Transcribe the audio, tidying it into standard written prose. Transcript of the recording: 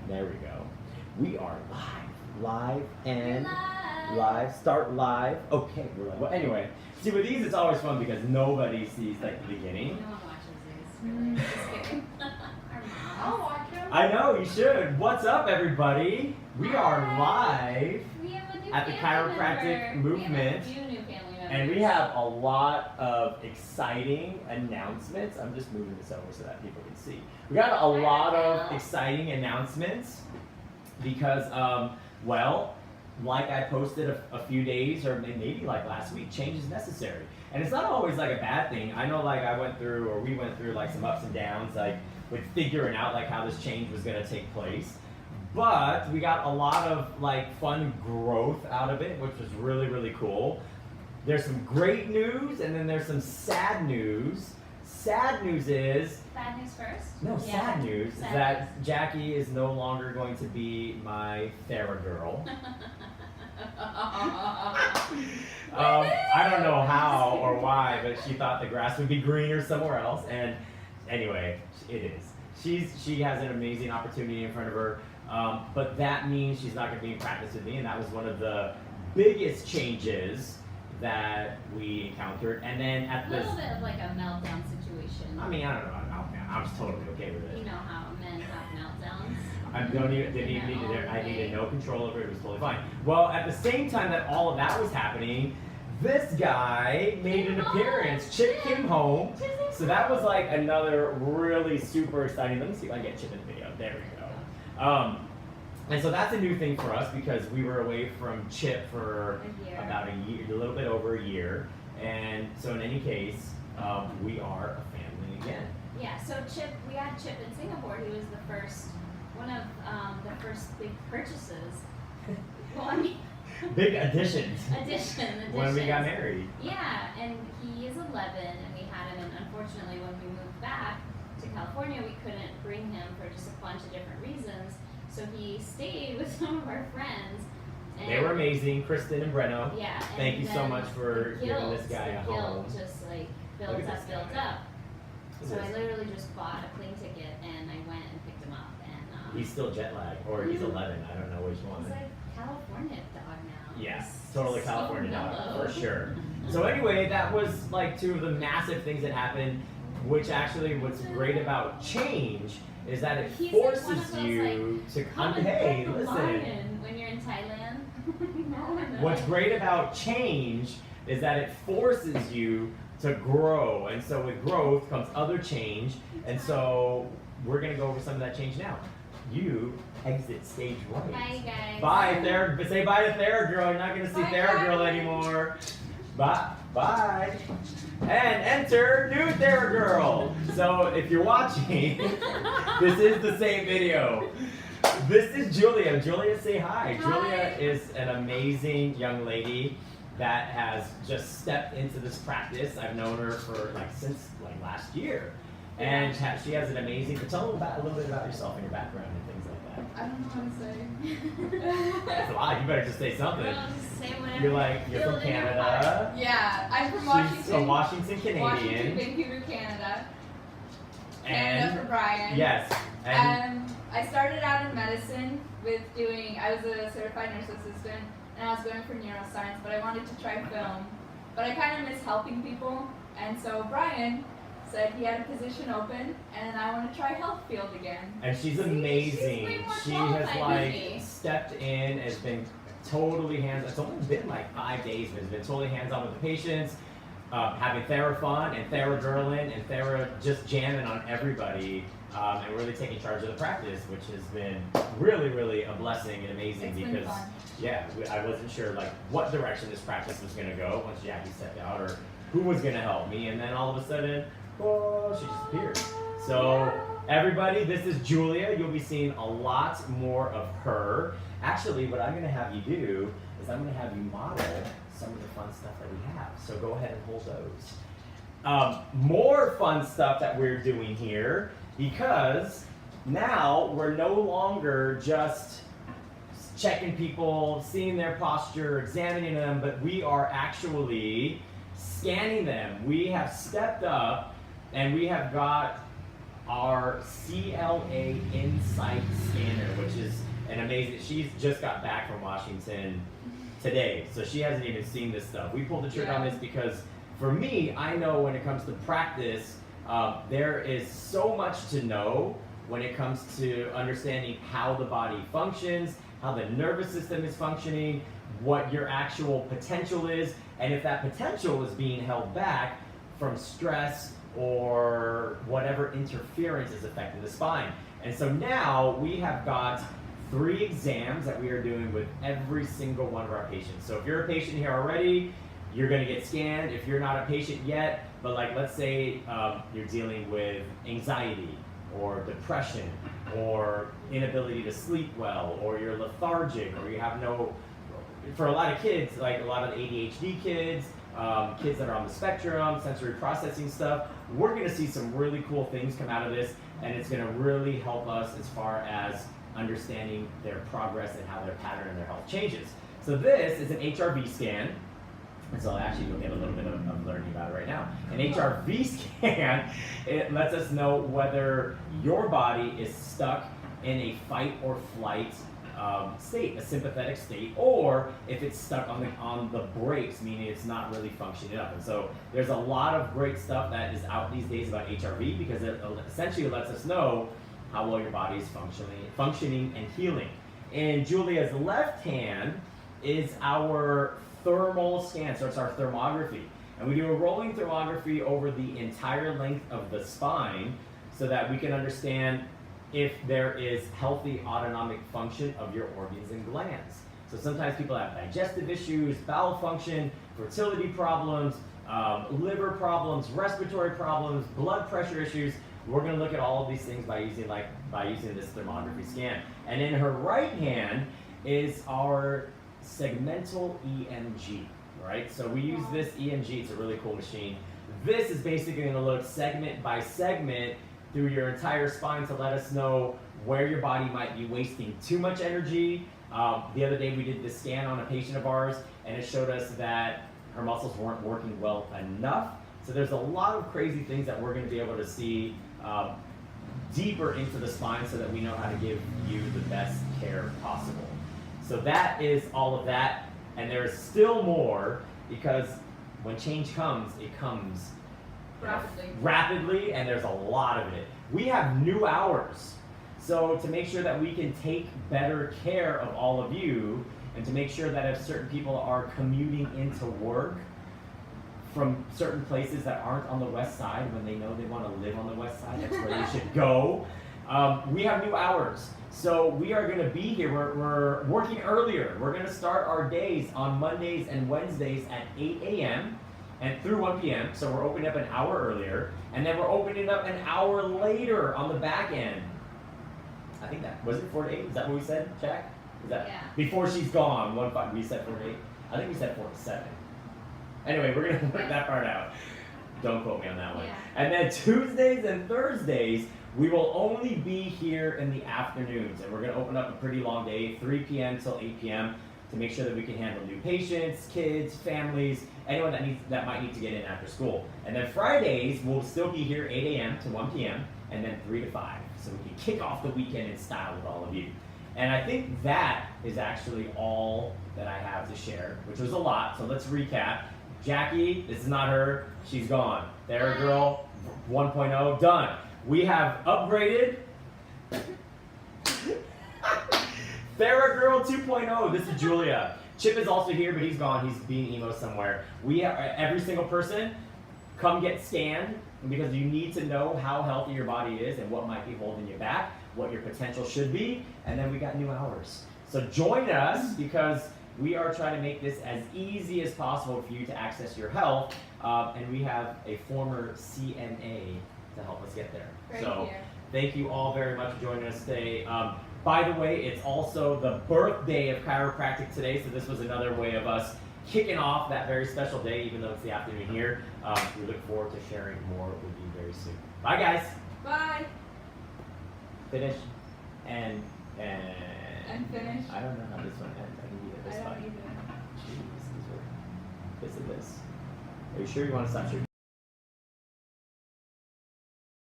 There we go. We are live and live. Start live. Okay, we're live. Well, anyway, see with these, it's always fun because nobody sees like the beginning. No one watches these. Really. Just kidding. Our mom. I'll watch them. I know you should. What's up, everybody? We are live We have a new at the family Chiropractic member. movement. We have a few new family members. And we have a lot of exciting announcements. I'm just moving this over so that people can see. We got a lot of exciting announcements because, well, like I posted a few days or maybe like last week, change is necessary. And it's not always like a bad thing. I know like I went through or we went through like some ups and downs like with figuring out like how this change was going to take place. But we got a lot of like fun growth out of it, which was really, really cool. There's some great news and then there's some sad news. Sad news is... Bad news first? No, Yeah. sad news is that Jackie is no longer going to be my Thera girl. I don't know how or why, but she thought the grass would be greener somewhere else. And anyway, it is. She has an amazing opportunity in front of her. But that means she's not going to be in practice with me, and that was one of the biggest changes that we encountered. And then at A little bit of like a meltdown situation. I mean, I don't know. I was totally okay with You it. know how men have meltdowns. I needed no control over it. It was totally fine. Well, at the same time that all of that was happening, this guy made an appearance. Chip came home. So that was like another really super exciting. Let me see if I can get Chip in the video. There we go. And so that's a new thing for us because we were away from Chip for about a year, a little bit over a year. And so in any case, we are a family again. Yeah, so Chip, we had Chip in Singapore. He was one of the first big purchases. Well, I mean, Big additions. additions. When we got married. Yeah, and he is 11, and we had him, and unfortunately when we moved back to California, we couldn't bring him for just a bunch of different reasons. So he stayed with some of our friends. And They were amazing, Kristen and Breno. Yeah. And Thank you so then much for the giving this guilt- guy a the guilt home. just like Look built at up, this built guy. up. Look So at I this. literally just bought a plane ticket and I went and picked him up. And He's still jet lagged, or he's 11. I don't know which one. he's a California dog now. Yeah, He's totally so California dog, mellow. for sure. So anyway, that was like two of the massive things that happened, which actually what's great about change is that it He's like one forces of those, you to Come come, and hey, pet the listen. lion when you're in Thailand. No. What's great about change is that it forces you to grow, and so with growth comes other change, and so we're gonna go over some of that change now. You exit stage right. Bye guys. Bye, Thera. Say bye to Thera Girl. You're not gonna see Bye, Thera Girl guys. anymore. Bye. Bye. And enter new Thera Girl. So if you're watching, this is the same video. This is Julia. Julia, say hi. Hi. Julia is an amazing young lady that has just stepped into this practice. I've known her for since last year. And she has an amazing, tell them a little bit about yourself and your background and things like that. I don't know what to say. That's a lot. You better just say something. Well, just say whatever You're you from feel in your Canada. heart. Yeah, I'm from She's Washington. a Washington Washington, Canadian. Vancouver, Canada. Canada And for Brian. yes. And I started out in medicine with I was a certified nurse assistant, and I was going for neuroscience, but I wanted to try film. But I kind of miss helping people, and so Brian said he had a position open, and I want to try health field again. and she's She's amazing. way more She qualified has than me. stepped in, has been totally hands-on. It's only been 5 days, but has been totally hands-on with the patients, having Thera fun and Thera girling and Thera just jamming on everybody, and really taking charge of the practice, which has been really, really a blessing and amazing It's been because fun. I wasn't sure what direction this practice was gonna go once Jackie stepped out or who was gonna help me, and then all of a sudden, oh, she just appeared. So everybody, this is Julia. You'll be seeing a lot more of her. Actually, what I'm gonna have you do is I'm gonna have you model some of the fun stuff that we have. So go ahead and hold those. More fun stuff that we're doing here because now we're no longer just checking people, seeing their posture, examining them, but we are actually scanning them. We have stepped up and we have got our CLA Insight Scanner, which is and amazing. She's just got back from Washington today, so she hasn't even seen this stuff. We pulled the trigger on this because for me, I know when it comes to practice, there is so much to know when it comes to understanding how the body functions, how the nervous system is functioning, what your actual potential is, and if that potential is being held back from stress or whatever interference is affecting the spine. And so now we have got 3 exams that we are doing with every single one of our patients. So if you're a patient here already, you're going to get scanned. If you're not a patient yet, but like let's say you're dealing with anxiety or depression or inability to sleep well, or you're lethargic, or you have no, for a lot of kids, like a lot of the ADHD kids, kids that are on the spectrum, sensory processing stuff, we're going to see some really cool things come out of this, and it's going to really help us as far as understanding their progress and how their pattern and their health changes. So this is an HRV scan. And so actually we'll get a little bit of learning about it right now. An HRV scan, it lets us know whether your body is stuck in a fight or flight state, a sympathetic state, or if it's stuck on the brakes, meaning it's not really functioning up. And so there's a lot of great stuff that is out these days about HRV because it essentially lets us know how well your body is functioning and healing. In Julia's left hand is our thermal scan, so it's our thermography. And we do a rolling thermography over the entire length of the spine so that we can understand if there is healthy autonomic function of your organs and glands. So sometimes people have digestive issues, bowel function, fertility problems, liver problems, respiratory problems, blood pressure issues. We're going to look at all of these things by using this thermography scan. And in her right hand is our segmental EMG, right? So we use this EMG, it's a really cool machine. This is basically going to look segment by segment through your entire spine to let us know where your body might be wasting too much energy. The other day we did this scan on a patient of ours, and it showed us that her muscles weren't working well enough. So there's a lot of crazy things that we're going to be able to see deeper into the spine so that we know how to give you the best care possible. So that is all of that, and there's still more because when change comes, it comes rapidly, and there's a lot of it. We have new hours, so to make sure that we can take better care of all of you, and to make sure that if certain people are commuting into work from certain places that aren't on the west side, when they know they want to live on the west side, that's where they should go. We have new hours. So we are going to be here. We're working earlier. We're going to start our days on Mondays and Wednesdays at 8 a.m. and through 1 p.m. So we're opening up an hour earlier. And then we're opening up an hour later on the back end. I think that, was it 4 to 8? Is that what we said, Jack? Is that before she's gone? We said 4 to 8? I think we said 4 to 7. Anyway, we're going to work that part out. Don't quote me on that one. Yeah. And then Tuesdays and Thursdays, we will only be here in the afternoons, and we're going to open up a pretty long day, 3 p.m. till 8 p.m. to make sure that we can handle new patients, kids, families, anyone that might need to get in after school. And then Fridays, we'll still be here 8 a.m. to 1 p.m. and then 3 to 5, so we can kick off the weekend in style with all of you. And I think that is actually all that I have to share, which was a lot, so let's recap. Jackie, this is not her, she's gone. There, girl, 1.0, done. We have upgraded Thera Girl 2.0. This is Julia. Chip is also here, but he's gone. He's being emo somewhere. We have every single person come get scanned because you need to know how healthy your body is and what might be holding you back, what your potential should be, and then we got new hours. So join us because we are trying to make this as easy as possible for you to access your health, and we have a former CNA to help us get there. Thank you all very much for joining us today. By the way, it's also the birthday of chiropractic today, so this was another way of us kicking off that very special day, even though it's the afternoon here. We look forward to sharing more with you very soon. Bye, guys. Bye. Finish and finish. I don't know how this one ends. I can either this I don't one. either. Jeez, this is this. Are you sure you want to stop shooting?